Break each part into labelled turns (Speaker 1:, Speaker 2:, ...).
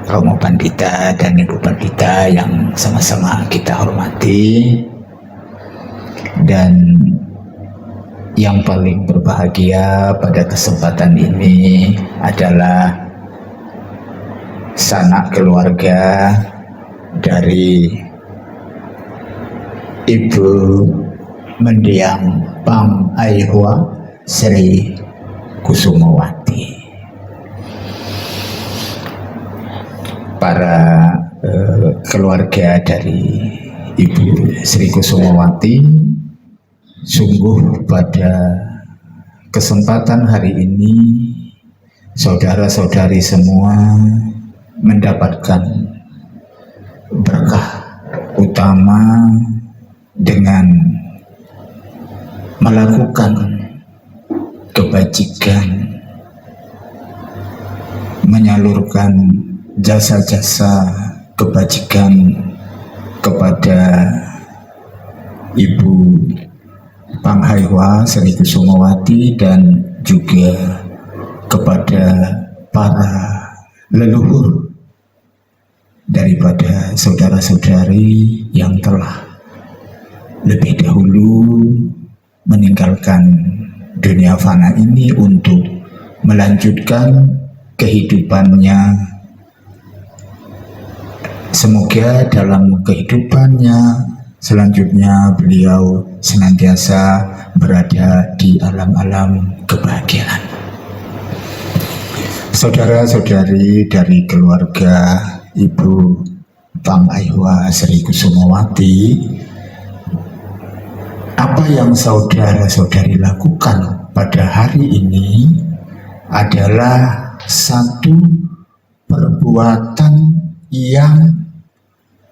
Speaker 1: Romo Pandita dan Ibu Pandita yang sama-sama kita hormati, dan yang paling berbahagia pada kesempatan ini adalah sanak keluarga dari Ibu Mendiang Pang Aihwa Sri Kusumawati. Para keluarga dari Ibu Sri Kusumawati, sungguh pada kesempatan hari ini saudara-saudari semua mendapatkan berkah utama dengan melakukan kebajikan, menyalurkan jasa-jasa kebajikan kepada Ibu Pang Aihwa Sri Kusumawati dan juga kepada para leluhur daripada saudara-saudari yang telah lebih dahulu meninggalkan dunia fana ini untuk melanjutkan kehidupannya. Semoga dalam kehidupannya selanjutnya beliau senantiasa berada di alam-alam kebahagiaan. Saudara-saudari dari keluarga Ibu Pang Aihwa Sri Kusumawati, apa yang saudara-saudari lakukan pada hari ini adalah satu perbuatan yang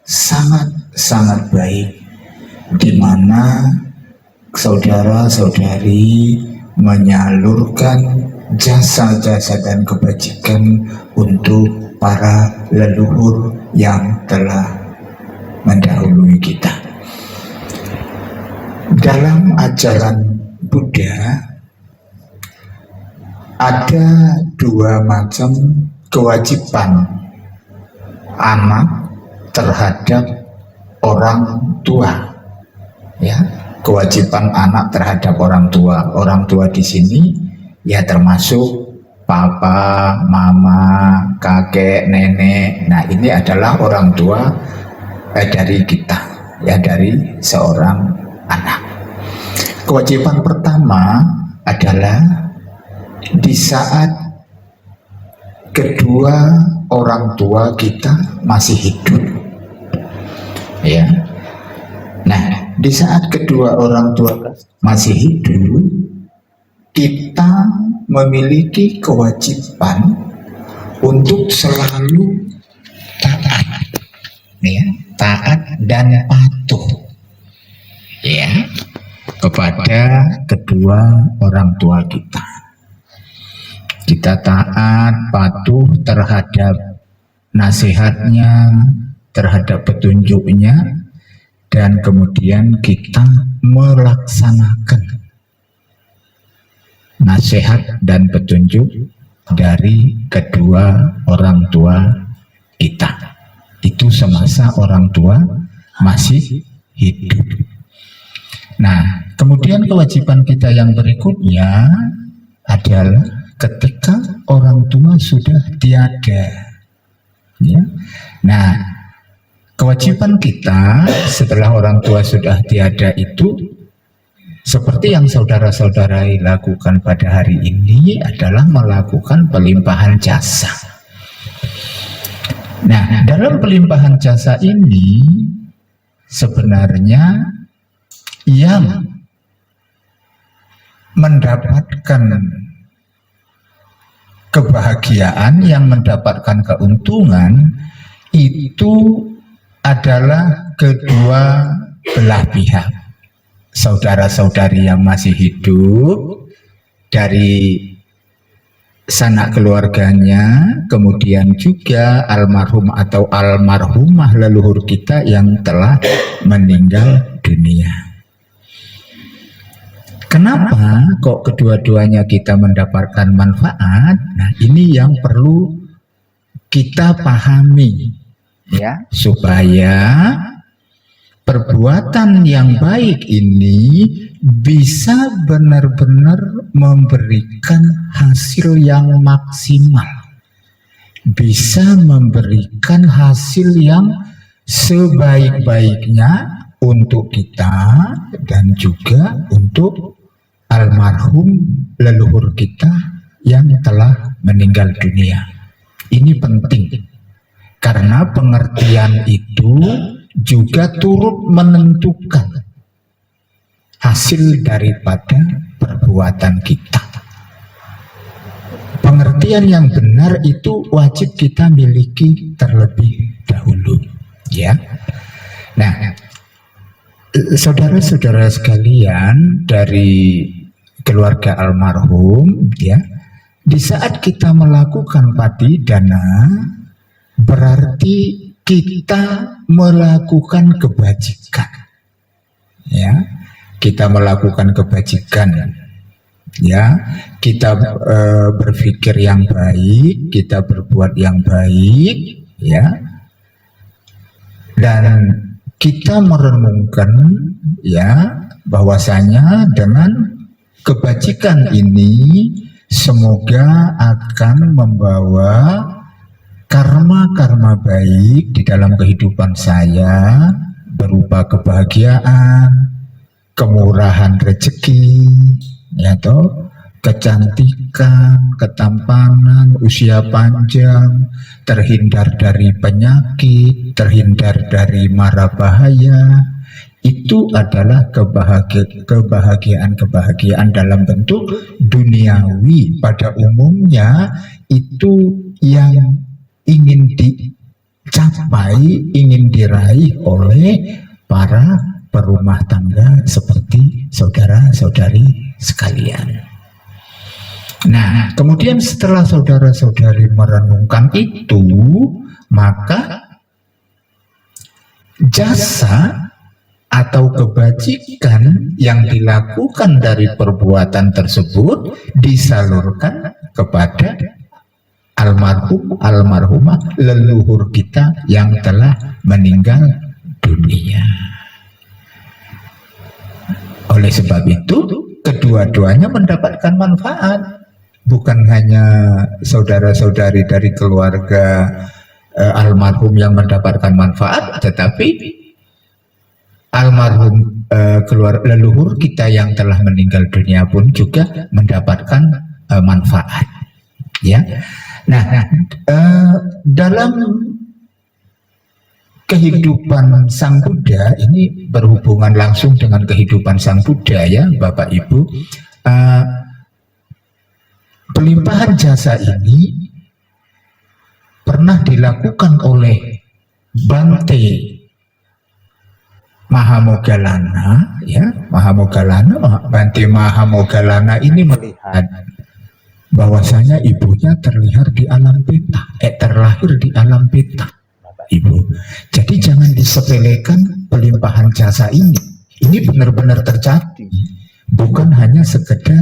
Speaker 1: sangat baik, di mana saudara-saudari menyalurkan jasa-jasa dan kebajikan untuk para leluhur yang telah mendahului kita. Dalam ajaran Buddha ada dua macam kewajiban anak terhadap orang tua, ya. Kewajiban anak terhadap orang tua. Orang tua di sini ya termasuk papa, mama, kakek, nenek. Nah, ini adalah orang tua dari kita, ya, dari seorang anak. Kewajiban pertama adalah di saat kedua orang tua kita masih hidup, ya. Nah, di saat kedua orang tua masih hidup, kita memiliki kewajiban untuk selalu taat, ya, taat dan patuh, ya, kepada kedua orang tua kita. Kita taat, patuh terhadap nasihatnya, terhadap petunjuknya, dan kemudian kita melaksanakan nasihat dan petunjuk dari kedua orang tua kita. Itu semasa orang tua masih hidup. Nah, kemudian kewajiban kita yang berikutnya adalah ketika orang tua sudah tiada, ya. Nah, kewajiban kita setelah orang tua sudah tiada itu, seperti yang saudara-saudari lakukan pada hari ini, adalah melakukan pelimpahan jasa. Nah, dalam pelimpahan jasa ini sebenarnya yang mendapatkan kebahagiaan, yang mendapatkan keuntungan itu adalah kedua belah pihak. Saudara-saudari yang masih hidup dari sanak keluarganya, kemudian juga almarhum atau almarhumah leluhur kita yang telah meninggal dunia. Kenapa kok kedua-duanya kita mendapatkan manfaat? Nah, ini yang perlu
Speaker 2: kita pahami, ya, supaya perbuatan yang baik ini bisa benar-benar memberikan hasil yang maksimal, bisa memberikan hasil yang sebaik-baiknya untuk kita dan juga untuk almarhum leluhur kita yang telah meninggal dunia. Ini penting karena pengertian itu juga turut menentukan hasil daripada perbuatan kita. Pengertian yang benar itu wajib kita miliki terlebih dahulu, ya. Nah, saudara-saudara sekalian dari keluarga almarhum, ya, di saat kita melakukan patidana berarti kita melakukan kebajikan, ya, kita melakukan kebajikan, ya, kita berpikir yang baik, kita berbuat yang baik, ya, dan kita merenungkan, ya, bahwasanya dengan kebajikan ini semoga akan membawa karma-karma baik di dalam kehidupan saya berupa kebahagiaan, kemurahan rezeki, ya toh, kecantikan, ketampanan, usia panjang, terhindar dari penyakit, terhindar dari mara bahaya. Itu adalah kebahagiaan dalam bentuk duniawi pada umumnya, itu yang ingin dicapai, ingin diraih oleh para perumah tangga seperti saudara-saudari sekalian. Nah, kemudian setelah saudara-saudari merenungkan itu, maka jasa atau kebajikan yang dilakukan dari perbuatan tersebut disalurkan kepada almarhum, almarhumah leluhur kita yang telah meninggal dunia. Oleh sebab itu, kedua-duanya mendapatkan manfaat. Bukan hanya saudara-saudari dari keluarga almarhum yang mendapatkan manfaat, tetapi almarhum leluhur kita yang telah meninggal dunia pun juga mendapatkan manfaat, ya. Nah, dalam kehidupan Sang Buddha ini berhubungan langsung dengan kehidupan Sang Buddha, ya, Bapak Ibu. Pelimpahan jasa ini pernah dilakukan oleh Bante Mahamoggallana, ya, Bante Mahamoggallana ini melihat bahwasanya ibunya terlahir di alam peta, Bapak Ibu. Jadi jangan disepelekan pelimpahan jasa ini. Ini benar-benar terjadi, bukan hanya sekedar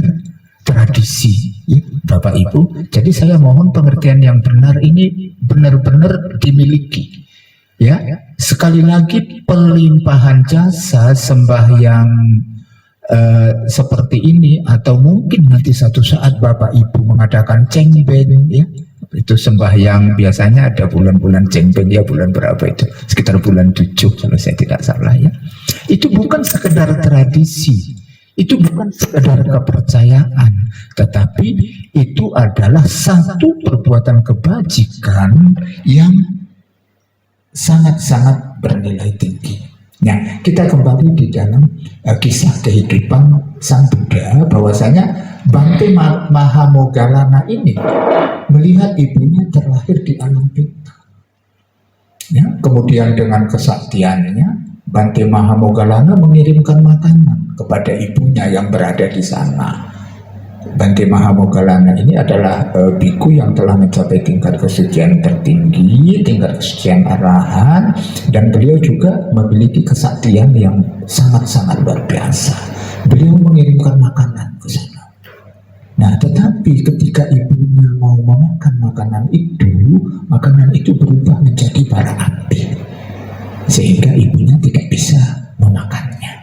Speaker 2: tradisi, ya, Bapak Ibu. Jadi saya mohon pengertian yang benar ini benar-benar dimiliki, ya. Sekali lagi, pelimpahan jasa sembahyang seperti ini, atau mungkin nanti satu saat Bapak Ibu mengadakan cengbeng, ya, itu sembahyang biasanya ada bulan-bulan cengbeng, ya, bulan berapa itu, sekitar bulan 7 kalau saya tidak salah, ya. Itu bukan sekedar tradisi, itu bukan sekedar kepercayaan, tetapi itu adalah satu perbuatan kebajikan yang sangat-sangat bernilai tinggi. Nah, kita kembali di dalam kisah kehidupan Sang Buddha, bahwasanya Bante Mahamoggallana ini melihat ibunya terlahir di alam peta, ya. Kemudian dengan kesaktiannya, Bante Mahamoggallana mengirimkan makanan kepada ibunya yang berada di sana. Bante Mahamoggallana ini adalah biku yang telah mencapai tingkat kesucian tertinggi, tingkat kesucian arahan, dan beliau juga memiliki kesaktian yang sangat-sangat luar biasa. Beliau mengirimkan makanan ke sana. Nah, tetapi ketika ibunya mau memakan makanan itu berubah menjadi bara api, sehingga ibunya tidak bisa memakannya.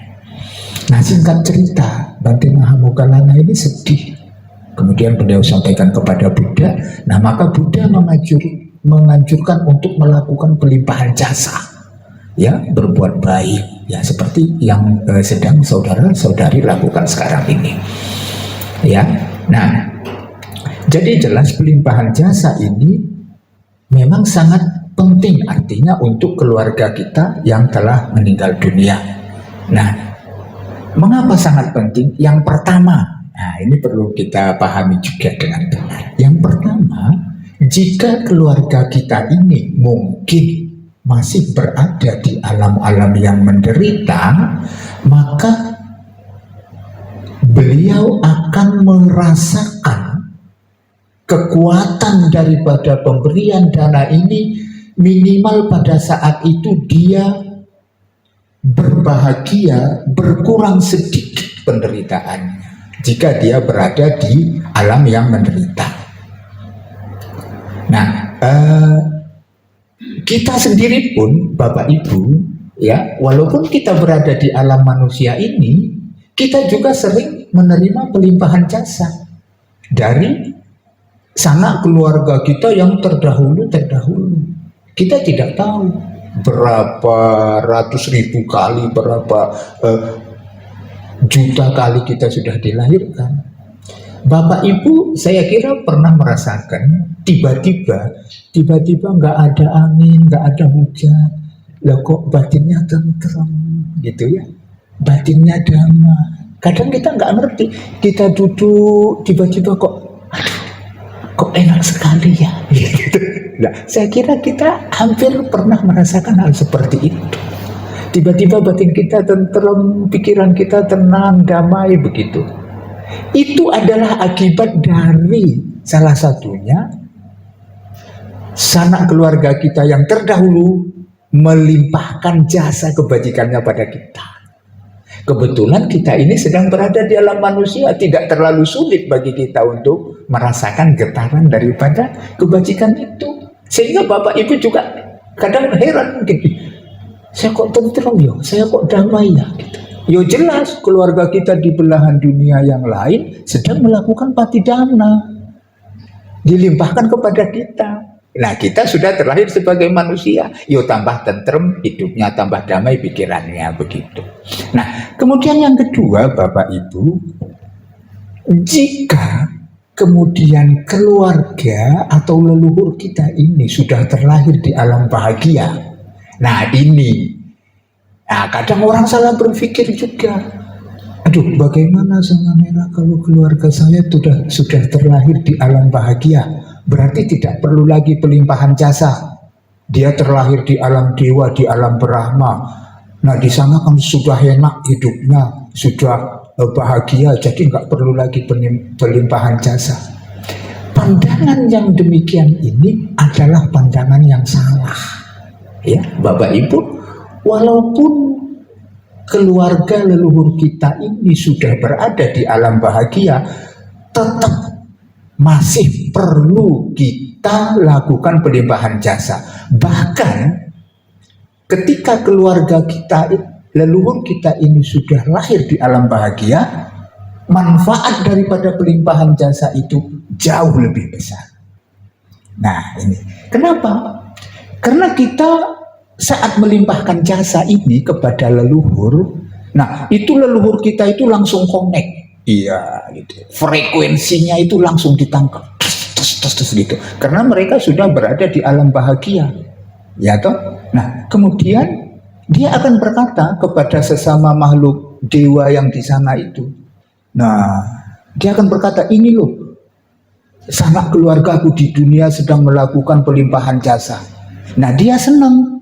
Speaker 2: Nah, singkat cerita, Bante Mahamoggallana ini sedih. Kemudian beliau sampaikan kepada Buddha. Nah, maka Buddha menganjurkan untuk melakukan pelimpahan jasa, ya, berbuat baik, ya, seperti yang sedang saudara-saudari lakukan sekarang ini, ya. Nah, jadi jelas pelimpahan jasa ini memang sangat penting, artinya untuk keluarga kita yang telah meninggal dunia. Nah, mengapa sangat penting? Yang pertama, nah ini perlu kita pahami juga dengan benar. Yang pertama, jika keluarga kita ini mungkin masih berada di alam-alam yang menderita, maka beliau akan merasakan kekuatan daripada pemberian dana ini. Minimal pada saat itu dia berbahagia, berkurang sedikit penderitaannya jika dia berada di alam yang menderita. Nah, kita sendiri pun, Bapak Ibu, ya, walaupun kita berada di alam manusia ini, kita juga sering menerima pelimpahan jasa dari sanak keluarga kita yang terdahulu. Kita tidak tahu berapa ratus ribu kali, berapa juta kali kita sudah dilahirkan. Bapak Ibu, saya kira pernah merasakan tiba-tiba nggak ada angin, nggak ada hujan, lah kok batinnya tentrem gitu ya, batinnya damai. Kadang kita nggak ngerti, kita duduk tiba-tiba kok enak sekali ya gitu. Nah, saya kira kita hampir pernah merasakan hal seperti itu. Tiba-tiba batin kita tentrem, pikiran kita tenang, damai begitu. Itu adalah akibat dari salah satunya sanak keluarga kita yang terdahulu melimpahkan jasa kebajikannya pada kita. Kebetulan kita ini sedang berada di alam manusia, tidak terlalu sulit bagi kita untuk merasakan getaran daripada kebajikan itu. Sehingga Bapak Ibu juga kadang heran mungkin, saya kok tentrem ya, saya kok damai ya gitu. Ya jelas keluarga kita di belahan dunia yang lain sedang melakukan patidana, dilimpahkan kepada kita. Nah, kita sudah terlahir sebagai manusia, yo tambah tentrem hidupnya, tambah damai pikirannya begitu. Nah, kemudian yang kedua, Bapak Ibu, jika kemudian keluarga atau leluhur kita ini sudah terlahir di alam bahagia, nah ini, nah kadang orang salah berpikir juga, aduh bagaimana sama Nera kalau keluarga saya sudah terlahir di alam bahagia, berarti tidak perlu lagi pelimpahan jasa. Dia terlahir di alam dewa, di alam Brahma. Nah di sana kan sudah enak hidupnya, sudah bahagia, jadi nggak perlu lagi pelimpahan jasa. Pandangan yang demikian ini adalah pandangan yang salah. Ya, Bapak Ibu, walaupun keluarga leluhur kita ini sudah berada di alam bahagia, tetap masih perlu kita lakukan pelimpahan jasa. Bahkan ketika keluarga kita, leluhur kita ini sudah lahir di alam bahagia, manfaat daripada pelimpahan jasa itu jauh lebih besar. Nah ini, kenapa? Karena kita saat melimpahkan jasa ini kepada leluhur, nah itu leluhur kita itu langsung connect. Iya, gitu. Frekuensinya itu langsung ditangkap, tes gitu. Karena mereka sudah berada di alam bahagia, ya toh. Nah, kemudian dia akan berkata kepada sesama makhluk dewa yang di sana itu. Nah, dia akan berkata, ini loh, sanak keluargaku di dunia sedang melakukan pelimpahan jasa. Nah, dia senang.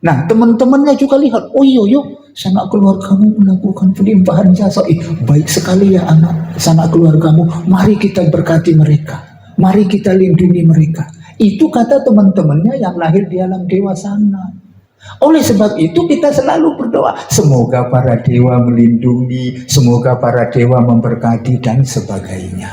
Speaker 2: Nah, teman-temannya juga lihat, oh iya, sanak keluargamu melakukan pelimpahan jasa. Baik sekali ya anak sanak keluargamu, mari kita berkati mereka, mari kita lindungi mereka. Itu kata teman-temannya yang lahir di alam dewa sana. Oleh sebab itu kita selalu berdoa, semoga para dewa melindungi, semoga para dewa memberkati dan sebagainya.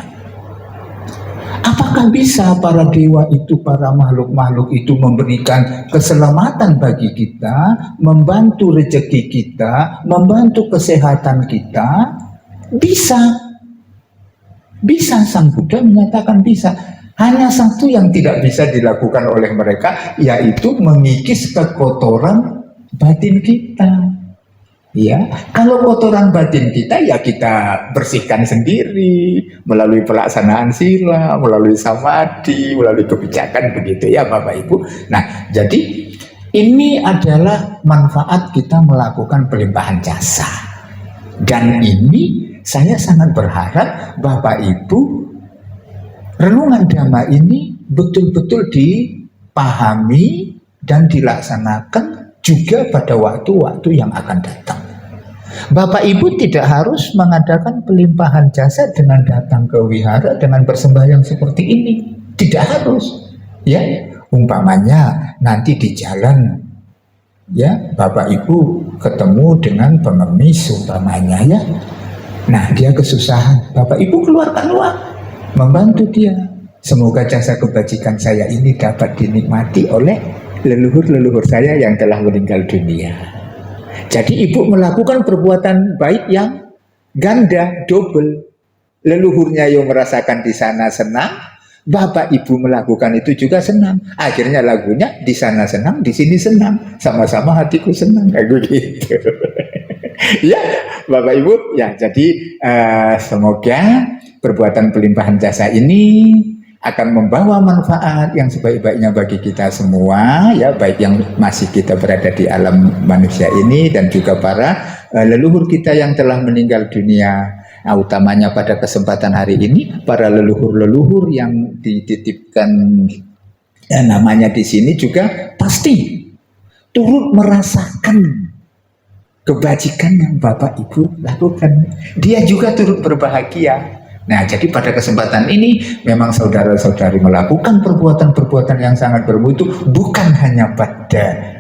Speaker 2: Apakah bisa para dewa itu, para makhluk-makhluk itu memberikan keselamatan bagi kita, membantu rezeki kita, membantu kesehatan kita? Bisa. Bisa, Sang Buddha menyatakan bisa. Hanya satu yang tidak bisa dilakukan oleh mereka, yaitu mengikis kekotoran batin kita. Ya, kalau kotoran batin kita ya kita bersihkan sendiri melalui pelaksanaan sila, melalui samadhi, melalui kebijakan begitu ya Bapak Ibu. Nah, jadi ini adalah manfaat kita melakukan pelimpahan jasa. Dan ini saya sangat berharap Bapak Ibu renungan Dhamma ini betul-betul dipahami dan dilaksanakan juga pada waktu-waktu yang akan datang. Bapak Ibu tidak harus mengadakan pelimpahan jasa dengan datang ke wihara dengan bersembahyang seperti ini. Tidak harus. Ya, umpamanya nanti di jalan ya Bapak Ibu ketemu dengan pengemis umpamanya ya. Nah, dia kesusahan. Bapak Ibu keluarkan uang membantu dia. Semoga jasa kebajikan saya ini dapat dinikmati oleh leluhur-leluhur saya yang telah meninggal dunia. Jadi ibu melakukan perbuatan baik yang ganda, double. Leluhurnya yang merasakan di sana senang, bapak ibu melakukan itu juga senang. Akhirnya lagunya di sana senang, di sini senang, sama-sama hatiku senang kayak gitu. Ya, bapak ibu, ya jadi semoga perbuatan pelimpahan jasa ini akan membawa manfaat yang sebaik-baiknya bagi kita semua ya, baik yang masih kita berada di alam manusia ini dan juga para leluhur kita yang telah meninggal dunia. Nah, utamanya pada kesempatan hari ini para leluhur-leluhur yang dititipkan ya, namanya di sini juga pasti turut merasakan kebajikan yang Bapak Ibu lakukan. Dia juga turut berbahagia. Nah, jadi pada kesempatan ini memang saudara-saudari melakukan perbuatan-perbuatan yang sangat bermutu bukan hanya pada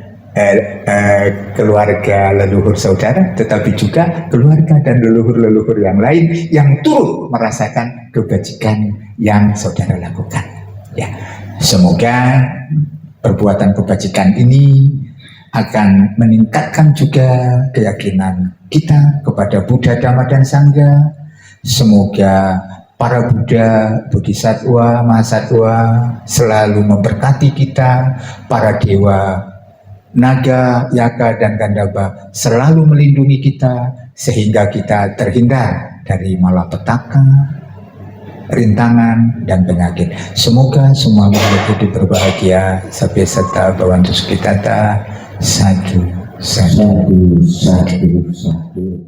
Speaker 2: keluarga leluhur saudara, tetapi juga keluarga dan leluhur-leluhur yang lain yang turut merasakan kebajikan yang saudara lakukan. Ya, semoga perbuatan kebajikan ini akan meningkatkan juga keyakinan kita kepada Buddha, Dhamma, dan Sangha. Semoga para Buddha, Bodhisattva, Mahasattva selalu memberkati kita, para dewa, naga, yaka, dan gandaba selalu melindungi kita sehingga kita terhindar dari malapetaka, rintangan, dan penyakit. Semoga semua makhluk hidup berbahagia. Sabya satta bhavantu sukhitata. Sadhu, sadhu, sadhu, sadhu.